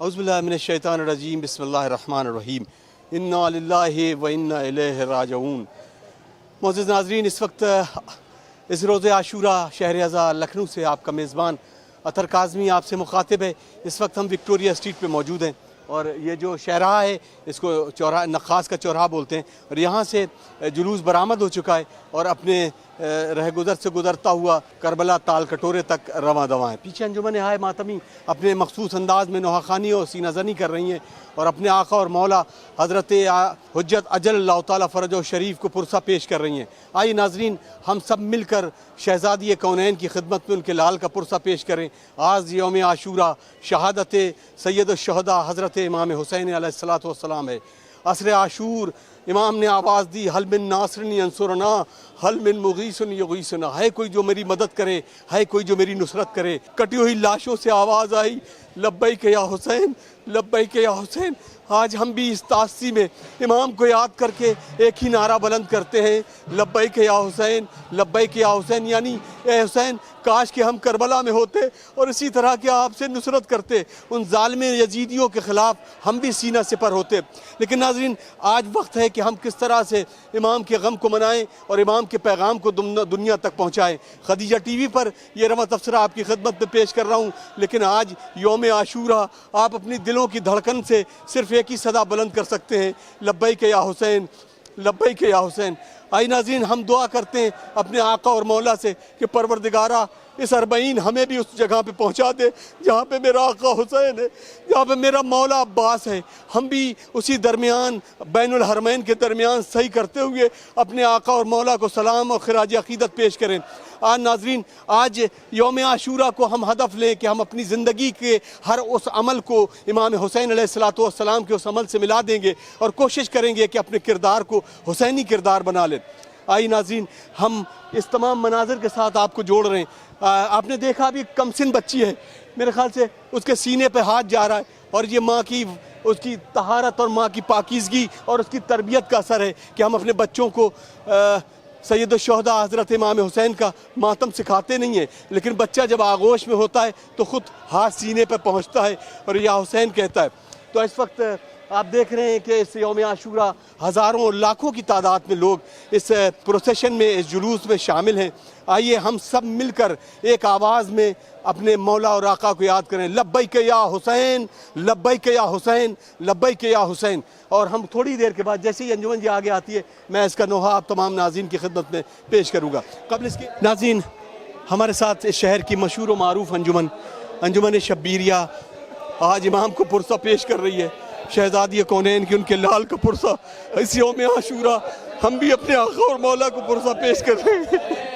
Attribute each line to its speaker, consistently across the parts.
Speaker 1: औज़ुबिल्लाहि मिनश्शैतानिर्रजीम बिस्मिल्लाहिर्रहमानिर्रहीम इन्ना लिल्लाहि व इन्ना इलैहि राजिऊन। मोअज़्ज़िज़ नाज़रीन, इस वक्त इस रोज़े आशूरा शहर अज़ा लखनऊ से आपका मेज़बान अतर काज़मी आपसे मुखातिब है। इस वक्त हम विक्टोरिया स्ट्रीट पे मौजूद हैं और ये जो शहराह है इसको चौराहा नक्खास का चौराहा बोलते हैं और यहाँ से जुलूस बरामद हो चुका है और अपने रहगुज़र से गुज़रता हुआ करबला ताल कटोरे तक रवां दवां है। पीछे अंजुमन हाय मातमी अपने मखसूस अंदाज में नोहाखानी और सीना ज़नी कर रही हैं और अपने आका और मौला हज़रत हुज्जत अजल अल्लाह ताला फ़रज और शरीफ को पुरसा पेश कर रही हैं। आइए नाज़रीन, हम सब मिलकर शहज़ादी कौनैन की खिदमत में उनके लाल का पुरसा पेश करें। आज यौम आशूरा शहादत सैयद शुहदा हज़रत इमाम हुसैन अलैहिस्सलातु वस्सलाम है। असर आशूर इमाम ने आवाज़ दी, हल मिन नासरिन यंसुरना हल मिन मुगीसिन युगीसना, है कोई जो मेरी मदद करे, है कोई जो मेरी नुसरत करे। कटी हुई लाशों से आवाज़ आई, लब्बैक या हुसैन, लब्बैक या हुसैन। आज हम भी इस तासी में इमाम को याद करके एक ही नारा बुलंद करते हैं, लब्बैक या हुसैन, लब्बैक या हुसैन, यानी ए हुसैन काश कि हम करबला में होते और इसी तरह के आपसे नुसरत करते, उन ज़ालिम यजीदियों के ख़िलाफ़ हम भी सीना सिपर होते। लेकिन नाज़रीन, आज वक्त है कि हम किस तरह से इमाम के गम को मनाएं और इमाम के पैगाम को दुनिया तक पहुँचाएँ। खदीजा टीवी पर यह रवा तबसरा आपकी खिदमत में पेश कर रहा हूँ। लेकिन आज यौम आशूरा आप अपनी दिलों की धड़कन से सिर्फ़ एक ही सदा बुलंद कर सकते हैं, लब्बैक या हुसैन, लब्बैक या हुसैन। आई नाज़रीन, हम दुआ करते हैं अपने आका और मौला से कि परवरदिगारा इस अरबईन हमें भी उस जगह पे पहुंचा दे जहाँ पे मेरा आका हुसैन है, जहाँ पे मेरा मौला अब्बास है। हम भी उसी दरमियान बैनुल हरमैन के दरमियान सही करते हुए अपने आका और मौला को सलाम और खिराज अक़ीदत पेश करें। आज नाज़रीन, आज यौम आशूरा को हम हदफ लें कि हम अपनी ज़िंदगी के हर उस अमल को इमाम हुसैन अलैहिस्सलातु वस्सलाम के उस अमल से मिला देंगे और कोशिश करेंगे कि अपने किरदार को हुसैनी किरदार बना लें। आई नाज़रीन, हम इस तमाम मनाजिर के साथ आपको जोड़ रहे हैं। आपने देखा अभी कमसिन बच्ची है, मेरे ख़्याल से उसके सीने पे हाथ जा रहा है और ये माँ की उसकी तहारत और माँ की पाकीज़गी और उसकी तरबियत का असर है कि हम अपने बच्चों को सैयद शुहदा हज़रत इमाम हुसैन का मातम सिखाते नहीं हैं। लेकिन बच्चा जब आगोश में होता है तो ख़ुद हाथ सीने पर पहुँचता है और या हुसैन कहता है। तो इस वक्त आप देख रहे हैं कि इस यौम आशूरा हज़ारों और लाखों की तादाद में लोग इस प्रोसेशन में, इस जुलूस में शामिल हैं। आइए हम सब मिलकर एक आवाज़ में अपने मौला और आका को याद करें, लब्बैक या हुसैन, लब्बैक या हुसैन, लब्बैक या हुसैन। और हम थोड़ी देर के बाद जैसे ही अंजुमन जी आगे आती है, मैं इसका नोहा आप तमाम नाज़रीन की खिदमत में पेश करूँगा। कबल इसके नाज़रीन, हमारे साथ इस शहर की मशहूर व मारूफ अंजुमन, अंजुमन शब्बीरिया आज इमाम को पुरसा पेश कर रही है। शहज़ादी कौनैन की उनके लाल का पुरसा इस यौम आशूरा हम भी अपने आका और मौला को पुरसा पेश कर रहे हैं।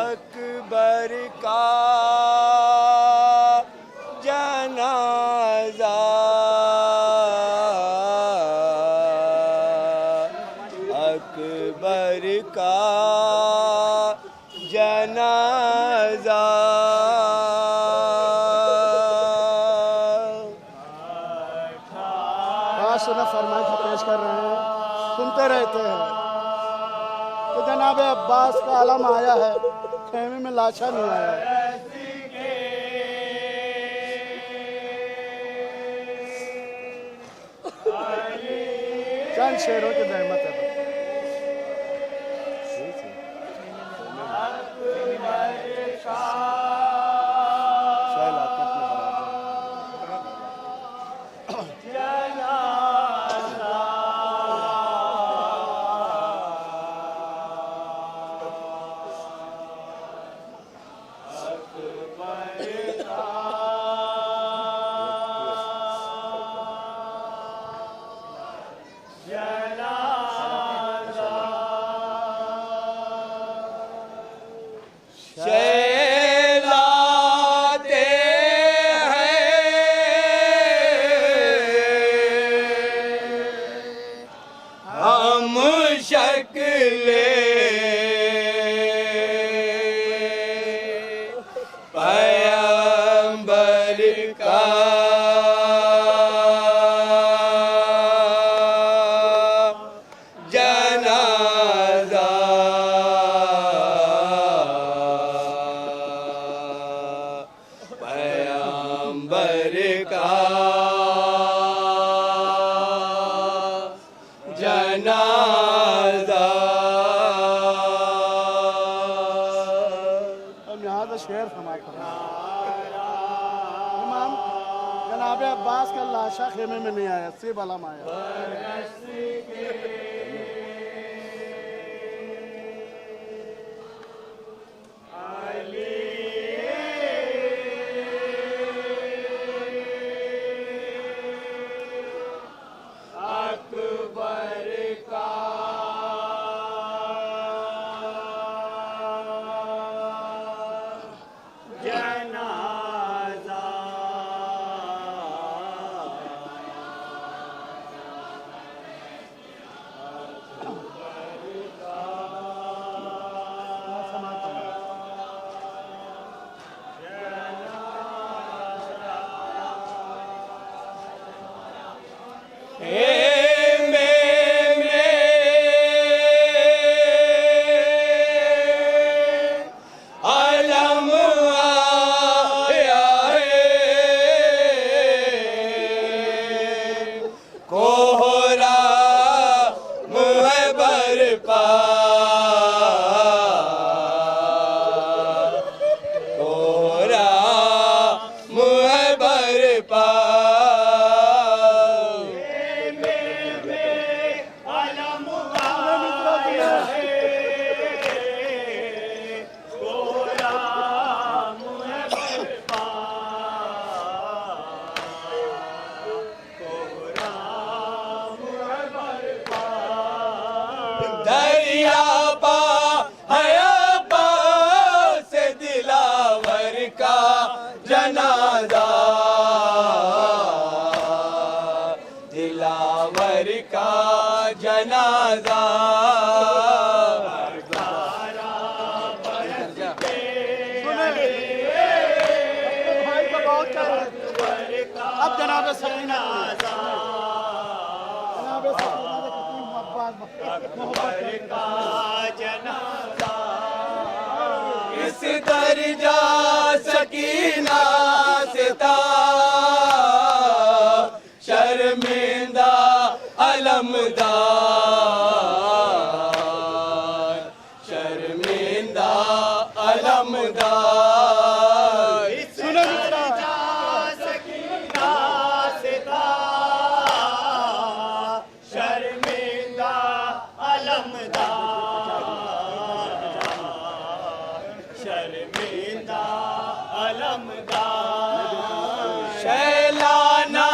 Speaker 2: अकबर का जनाजा, अकबर का जनाजा,
Speaker 3: सुना फरमाइश पेश कर रहे हैं, सुनते रहते हैं कि जनाब अब्बास का आलम आया है, खेमे में लाशा नहीं आया है। चंद शेरों की जहमत है। अब्बास का लाशा खेमे में नहीं आया, सिर्फ अलम आया। अब जनाब सकीना
Speaker 2: इस दर्जा सकीना से था शर्मिंदा अलमदार, शर्मिंदा अलमदार।
Speaker 3: सुनो
Speaker 2: सकीना से था शर्मिंदा अलमदार, शर्मिंदा अलमदार। शैलाना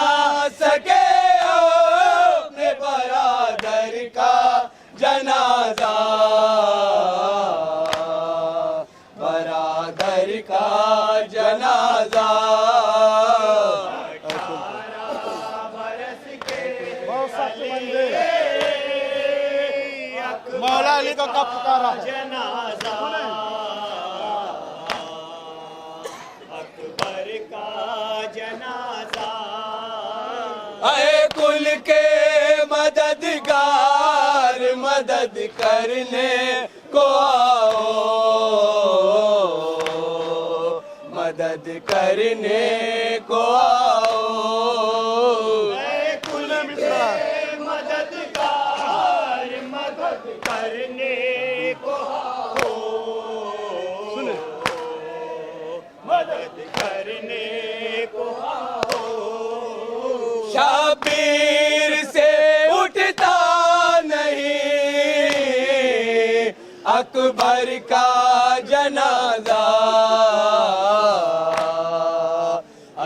Speaker 2: सके अपने बरादर का जनाजा, बरादर का जनाजा।
Speaker 3: बहुत सख्त बंदे मौला अली का कब पुकारा
Speaker 2: जनाजा अकबर का जनाजा। अरे कुल के मददगार मदद करने को आओ, मदद करने को आओ। कुल के मददगार मदद करने को आओ, मदद करने को आओ। शबीर से उठता नहीं अकबर का जनाजा,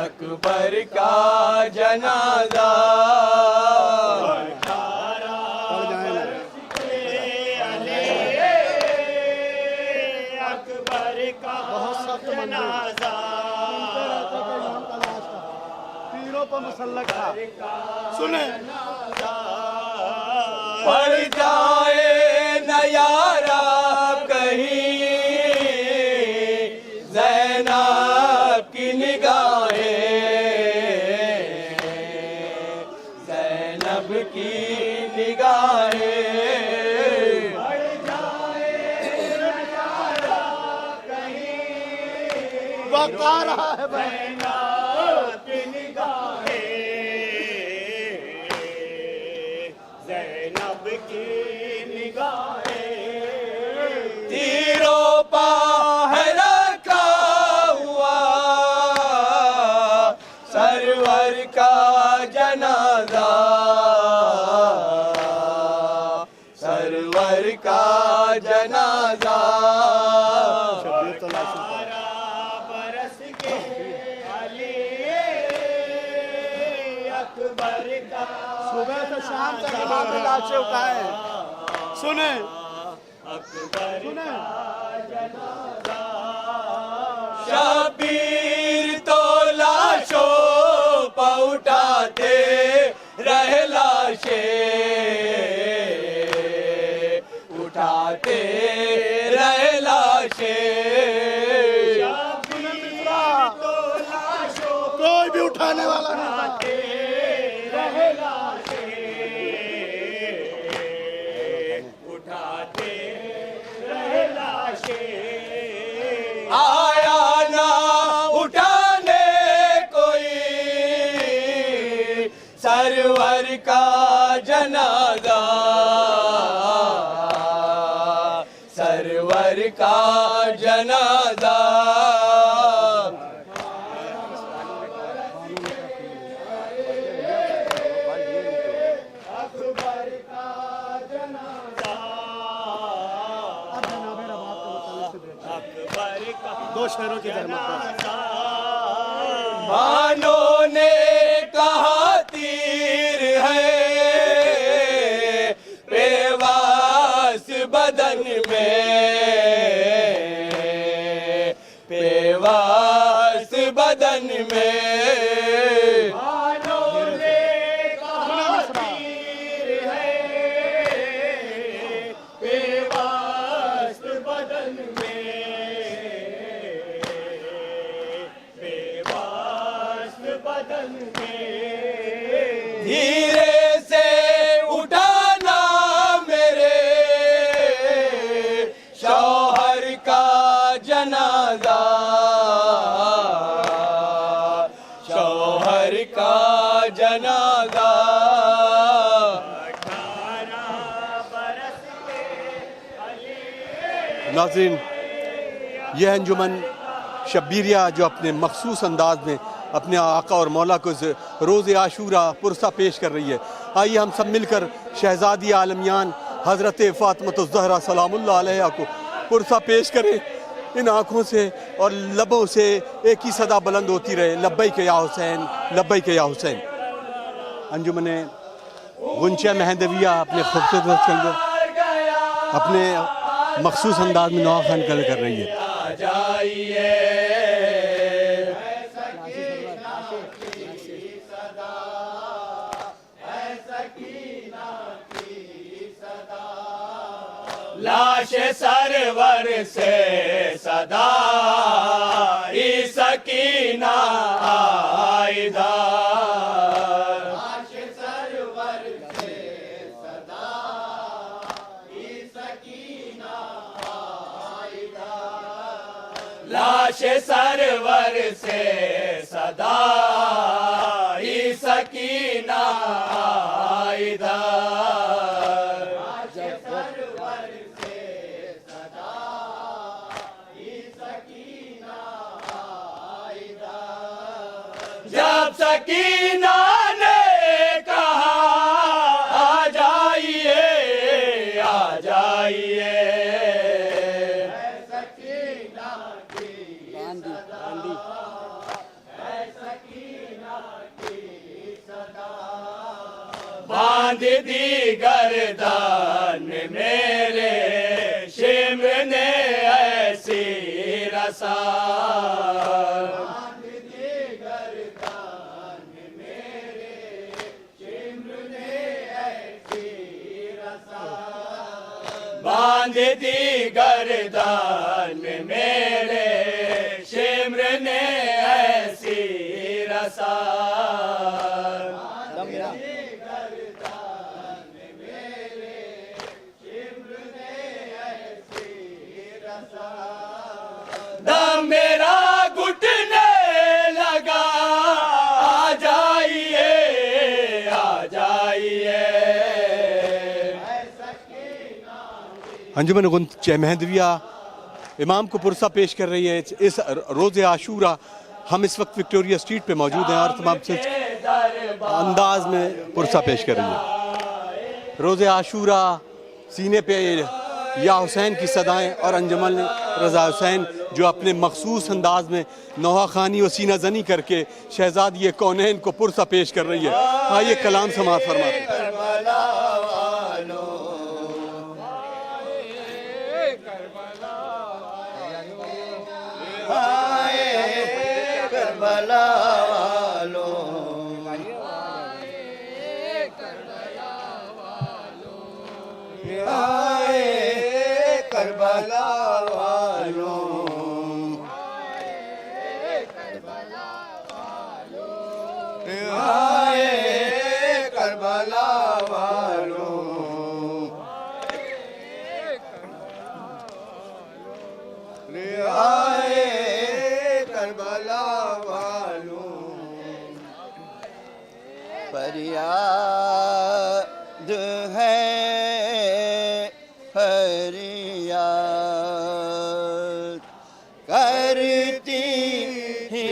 Speaker 2: अकबर का जनाजा। अकबर का
Speaker 3: बहुत सख्त
Speaker 2: जनाजा
Speaker 3: पीरों पर मुसल्लक था। सुने
Speaker 2: पड़ जाए न यारा कहीं ज़ैनब की निगाहें, ज़ैनब की निगाहें। पड़ जाए न यारा कहीं
Speaker 3: वक्त आ रहा है भाई।
Speaker 2: ज़ैनब की निगाहें, ज़ैनब की निगाहें। तीरों पर रखा हुआ सरवर का जनाजा सरवर का जनाजा
Speaker 3: शब्बीर तो लाशों का
Speaker 2: बरस के अली अकबर का
Speaker 3: सुबह से शाम तक इमाम ने लाशें उठाए। सुने
Speaker 2: अकबर
Speaker 3: सुने
Speaker 2: शबीर तो लाशों पर उठाते रहे लाशें उठाते रहे लाशें तो लाशों
Speaker 3: कोई भी उठाने वाला नहीं था।
Speaker 2: रहे लाशें उठाते रहे लाशें आया ना उठाने कोई सरवर का जनाजा सरवर का जनाजा अकबर का जनाजा अकबर का
Speaker 3: दो शहरों की जहमत
Speaker 2: मानो ने कहा तीर है पेवास बदन में पेवास बदन में मानो ने कहा तीर है पेवास बदन में बेवास बदन में धीरे से उठाना मेरे शौहर का जनाजा शौहर का जनाजा 18 बरस के अली
Speaker 1: नाज़रीन, यह अंजुमन शब्बीरिया जो अपने मखसूस अंदाज में अपने आका और मौला को रोज़ आशूरा पुरसा पेश कर रही है। आइए हम सब मिलकर शहज़ादी आलमियान हज़रत फ़ातिमा सलामुल्लाह अलैहा को पुरसा पेश करें। इन आँखों से और लबों से एक ही सदा बुलंद होती रहे, लब्बैक या हुसैन, लब्बैक या हुसैन। अंजुमन गुंचा महदविया अपने खूबसूरत के अंदर अपने मखसूस अंदाज में नवा खान कर रही है।
Speaker 2: जाइए लाश सरवर से सदा ई सकीना आइदा लाश सरवर से सदा ई सकीना आइदा लाश सरवर से सदा ई सकीना आइदा जब सकीना ने कहा आ जाइए आ जाइए सकीना की सदा सकीना की सदा बांध दी गर्दन मेरे शिम्र ने ऐसी रसा बांध दी गर्दन में मेरे शिम्र ने ऐसी रसा दम मेरा घुटने लगा आ जाइए आ जाइए
Speaker 1: अंजुमन गुंचा महदविया इमाम को पुरसा पेश कर रही है। इस रोज़े आशूरा हम इस वक्त विक्टोरिया स्ट्रीट पे मौजूद हैं और तमाम अंदाज में पुरसा पेश कर रही है। रोज़े आशूरा सीने पे या हुसैन की सदाएं और अंजुमन रज़ा हुसैन जो अपने मखसूस अंदाज में नौहा खानी और सीना जनी करके शहजादी कौनैन को पुरसा पेश कर रही है। आइए कलाम समात फरमाते हैं।
Speaker 4: फरियाद है फरियाद करती ही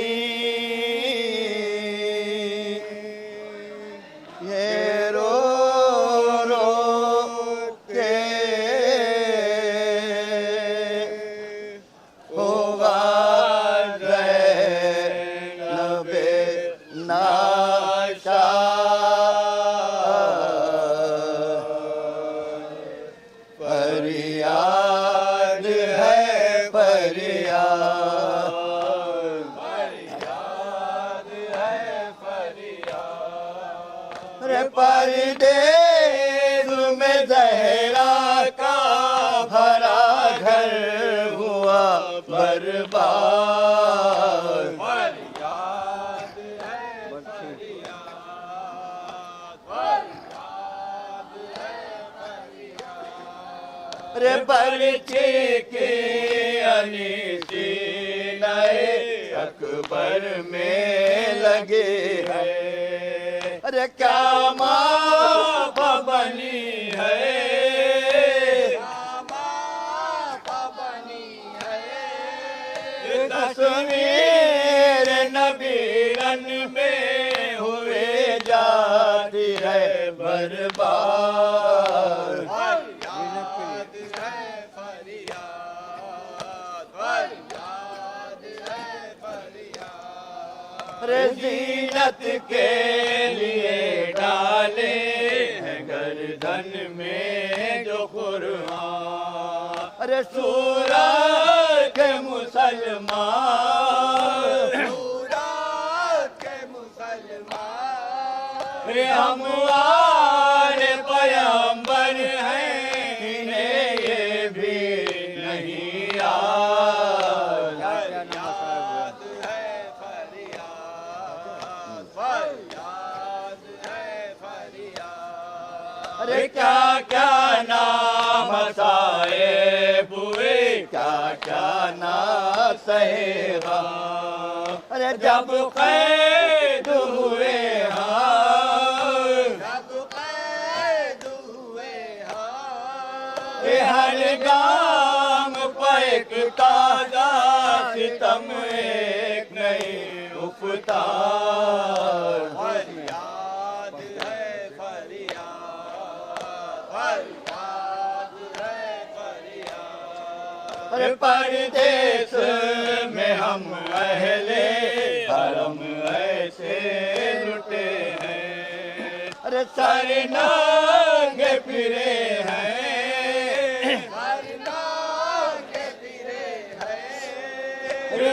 Speaker 4: ये रो रो के होगा नबे नाशा फरियाद है फरियाद रे परदेस में ज़हरा का भरा घर हुआ बर्बाद रे बच्चे के अनीसी नए अकबर में लगे हैं। अरे क्या माँ बनी है तस्वीर नबीरन में हुए जाती है बर्बाद रे ज़ीनत के लिए डाले हैं गर्दन में जो कुर्बान अरे सूरत के मुसलमान रे हम वाले पैगंबर हैं इन्हें ये भी नहीं याद अरे क्या क्या नाम साए बुए क्या क्या ना सहेगा अरे जब कैद हुए हर गाम पर एक ताजा सितम एक नई उफतार फरियाद है फरियाद अरे परदेस में हम अहले हरम ऐसे लुटे हैं अरे सर नंगे फिरे हैं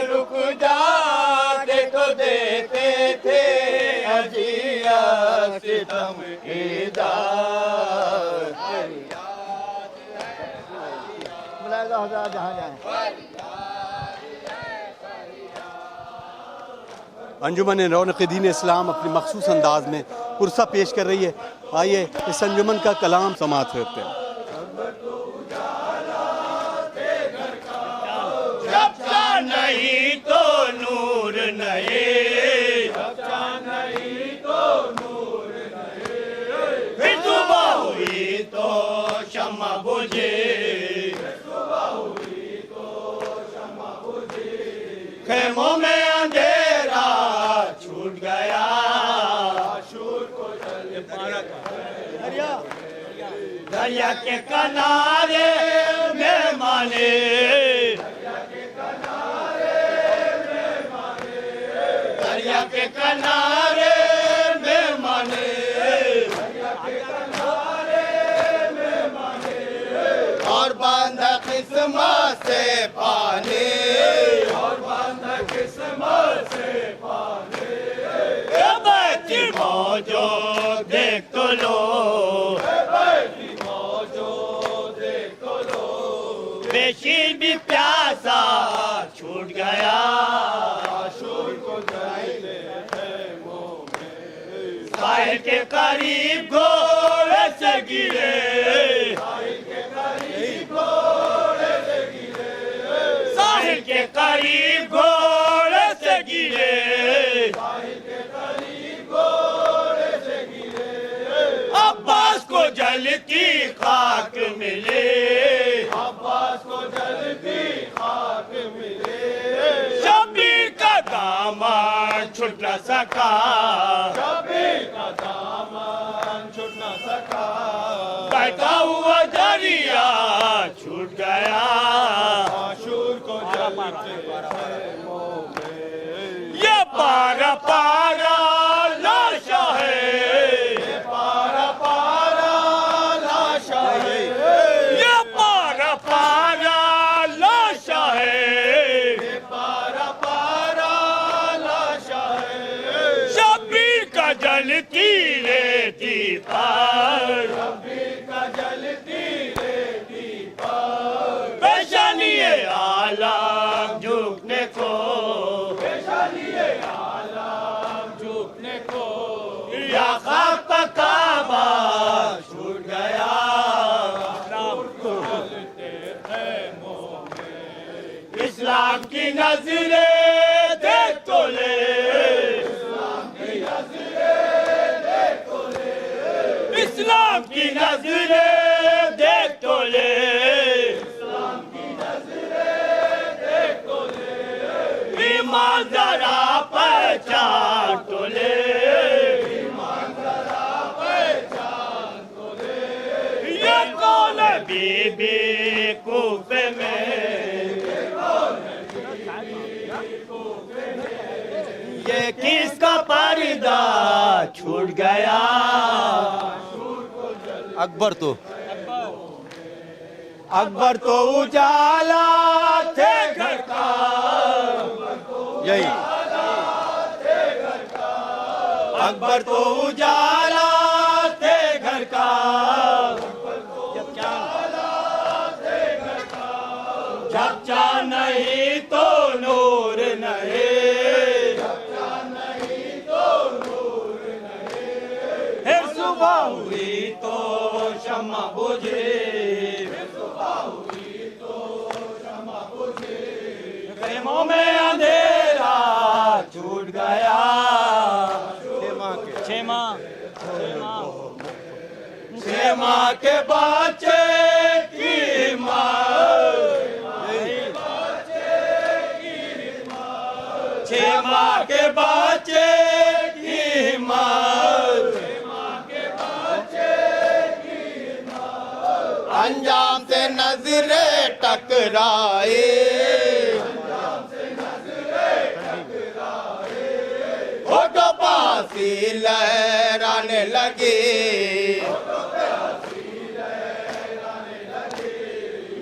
Speaker 4: रुक जाते तो देते थे अजिया सितम इदार बुलाएगा हजार जहाँ जाए।
Speaker 1: अंजुमन रौनक दीन इस्लाम अपने मखसूस अंदाज में पुरसा पेश कर रही है। आइए इस अंजुमन का कलाम समात करते हैं।
Speaker 4: नहीं तो नूर नहीं तो नूर नहीं सुबह हुई तो शम्मा बुझे खेमों में अंधेरा छूट गया दरिया के किनारे मेहमाने, दरिया के किनारे मेहमाने, और बांधा किस्मत से पानी, और बांधा किस्मत से पानी। ए बैठी मौजो देख तो लो, बेशीर भी प्यासा छूट गया, आशूर को जाइले खेमों में, साहिल के करीब घोड़े से गिरे, साहिल के करीब घोड़े से गिरे, साहिल के करीब घोड़े से गिरे, साहिल के करीब घोड़े से गिरे। अब्बास को जलती खाक मिले, अब्बास को जलती खाक मिले, शबीर का दामन छूट न सका, शबीर का दामन छूट न सका, बहता हुआ दरिया छूट गया, आशूर को जलते खेमों में। ये पारा पारा लाशा है, ये पारा पारा लाशा है, ये पारा पारा लाशा है, ये पारा पारा लाशा है। शबीर का जलती रेती पर, शबीर का जलती रेती पर, पेशानी आलम झुकने को, पेशानी आलम झुकने को, या खाक का काबा छूट गया, इस्लाम की नजरें देख तो ले, इस्लाम की नजरें देख तो ले, इस्लाम की नजरें देख तो ले, इस्लाम की नजरें देख तो ले, ईमान जरा पहचान तो ले, ईमान जरा पहचान तो ले। ये कौन है बीबी कूफे में, ये किसका पर्दा छूट गया,
Speaker 5: अकबर तो
Speaker 4: उजाला थे घर का,
Speaker 5: यही
Speaker 4: अकबर तो उजाला थे घर का, जब चाँद नहीं तो नूर नहीं, जब चाँद नहीं तो नूर नहीं, फिर सुबह हुई तो शम्मा बुझे, फिर सुबह हुई तो शम्मा बुझे, खेमों में अंधेरा छूट गया, छह माह के बच्चे की माँ, छह माह के बच्चे की माँ, अंजाम से नजरे टकराए, होठों पासी लहराने लगे,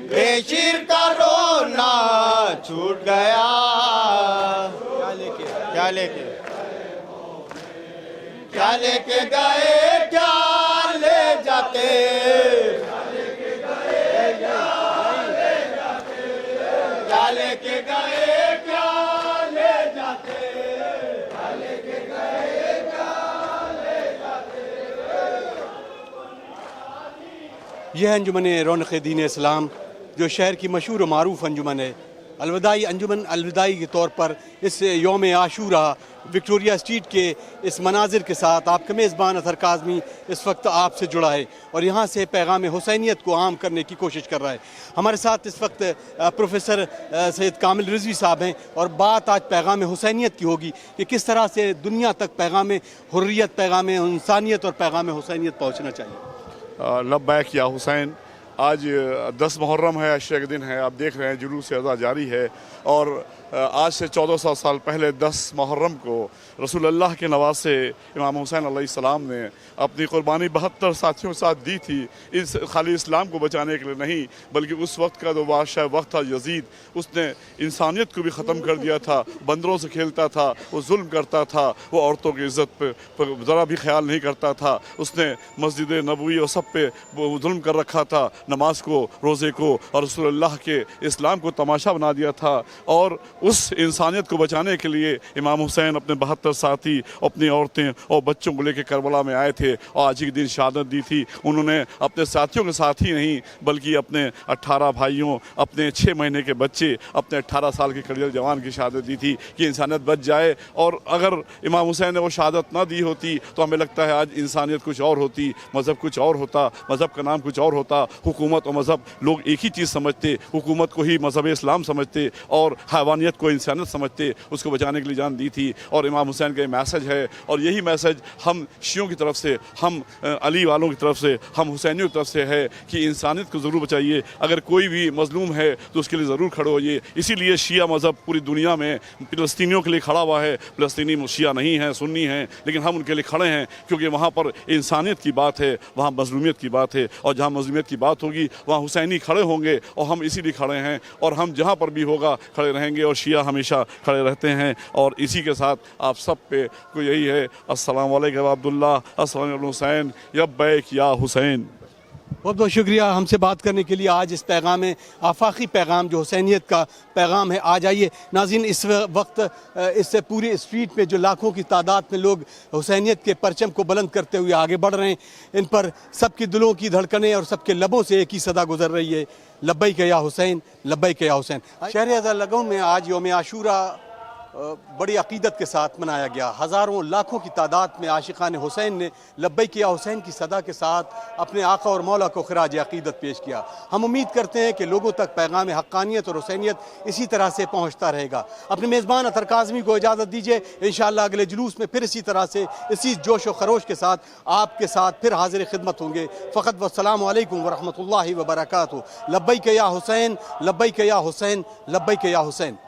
Speaker 4: बेशीर का रोना छूट गया,
Speaker 5: क्या लेके
Speaker 4: क्या लेके गए क्या ले जाते, क्या लेके गए क्या ले जाते,
Speaker 1: यह अंजुमन रौनक दीन इस्लाम जो शहर की मशहूर व मारूफ अंजुमन है, अलविदाई अंजुमन अलविदाई के तौर पर इस योम आशूरा विक्टोरिया स्ट्रीट के इस मनाजिर के साथ आपका मेज़बान अतहर काज़मी इस वक्त आपसे जुड़ा है और यहाँ से पैगाम हुसैनियत को आम करने की कोशिश कर रहा है। हमारे साथ इस वक्त प्रोफेसर सैयद कामिल रिजवी साहब हैं और बात आज पैगाम हुसैनियत की होगी कि किस तरह से दुनिया तक पैगाम हुर्रियत, पैगाम इंसानियत और पैगाम हुसैनियत पहुँचना चाहिए।
Speaker 6: लब्बैक या हुसैन, आज 10 मुहर्रम है, अशरे के दिन है। आप देख रहे हैं जुलूस अज़ा जारी है और आज से 1400 साल पहले 10 मुहर्रम को रसूलुल्लाह के नवासे इमाम हुसैन अलैहिस्सलाम ने अपनी कुर्बानी 72 साथियों के साथ दी थी। इस खाली इस्लाम को बचाने के लिए नहीं, बल्कि उस वक्त का जो बादशाह वक्त था यजीद, उसने इंसानियत को भी ख़त्म कर दिया था। बंदरों से खेलता था, वो जुल्म करता था, वो औरतों की इज़्ज़त पर ज़रा भी ख्याल नहीं करता था। उसने मस्जिद नबवी और सब पे जुल्म कर रखा था, नमाज को, रोज़े को और रसूलुल्लाह के इस्लाम को तमाशा बना दिया था। और उस इंसानियत को बचाने के लिए इमाम हुसैन अपने 72 साथी, अपनी औरतें और बच्चों को लेकर करबला में आए थे और आज ही के दिन शहादत दी थी। उन्होंने अपने साथियों के साथ ही नहीं, बल्कि अपने 18 भाइयों, अपने 6 महीने के बच्चे, अपने 18 साल के कड़ियल जवान की शहादत दी थी कि इंसानियत बच जाए। और अगर इमाम हुसैन ने वो शहादत ना दी होती तो हमें लगता है आज इंसानियत कुछ और होती, मज़हब कुछ और होता, मज़हब का नाम कुछ और होता। हुकूमत और मज़हब लोग एक ही चीज़ समझते, हुकूमत को ही मज़हब इस्लाम समझते और हैवानियत को इंसानियत समझते। उसको बचाने के लिए जान दी थी और इमाम हुसैन का ये मैसेज है और यही मैसेज हम शियों की तरफ से, हम अली वालों की तरफ से, हम हुसैनियों की तरफ से है कि इंसानियत को ज़रूर बचाइए। अगर कोई भी मजलूम है तो उसके लिए ज़रूर खड़े होइए। इसीलिए शिया मज़हब पूरी दुनिया में फ़लस्तीनियों के लिए खड़ा हुआ है। फ़लस्तीनी शिया नहीं हैं, सुन्नी हैं, लेकिन हम उनके लिए खड़े हैं क्योंकि वहाँ पर इंसानियत की बात है, वहाँ मजलूमियत की बात है और जहाँ मजलूमियत की बात होगी वहाँ हुसैनी खड़े होंगे और हम इसीलिए खड़े हैं और हम जहाँ पर भी होगा खड़े रहेंगे और शिया हमेशा खड़े रहते हैं। और इसी के साथ आप सब पे को यही है, अस्सलाम वालेकुम अब्दुल्ला, अस्सलाम वालेकुम हुसैन, यब्बैक या हुसैन।
Speaker 1: बहुत बहुत शुक्रिया हमसे बात करने के लिए। आज इस पैगाम में आफाकी पैगाम जो हुसैनियत का पैगाम है, आ जाइए नाज़रीन। इस वक्त इससे पूरी स्ट्रीट में जो लाखों की तादाद में लोग हुसैनियत के परचम को बुलंद करते हुए आगे बढ़ रहे हैं, इन पर सबके दिलों की धड़कनें और सबके लबों से एक ही सदा गुजर रही है, लब्बैक या हुसैन, लब्बैक या हुसैन। शहर अज़ा लगौन में आज योम आशूरा बड़ी अकीदत के साथ मनाया गया। हज़ारों लाखों की तादाद में आशिकान हुसैन ने लब्बैक या हुसैन की सदा के साथ अपने आका और मौला को खराज अकीदत पेश किया। हम उम्मीद करते हैं कि लोगों तक पैगाम हक्कानियत और हुसैनियत इसी तरह से पहुँचता रहेगा। अपने मेज़बान अतहर काज़मी को इजाज़त दीजिए। इंशाअल्लाह अगले जुलूस में फिर इसी तरह से, इसी जोश व खरोश के साथ आपके साथ फिर हाजिर खिदमत होंगे। फ़कत वस्सलामु अलैकुम व रहमतुल्लाहि व बरकातुहू। लब्बैक या हुसैन, लब्बैक या हुसैन, लब्बैक या हुसैन।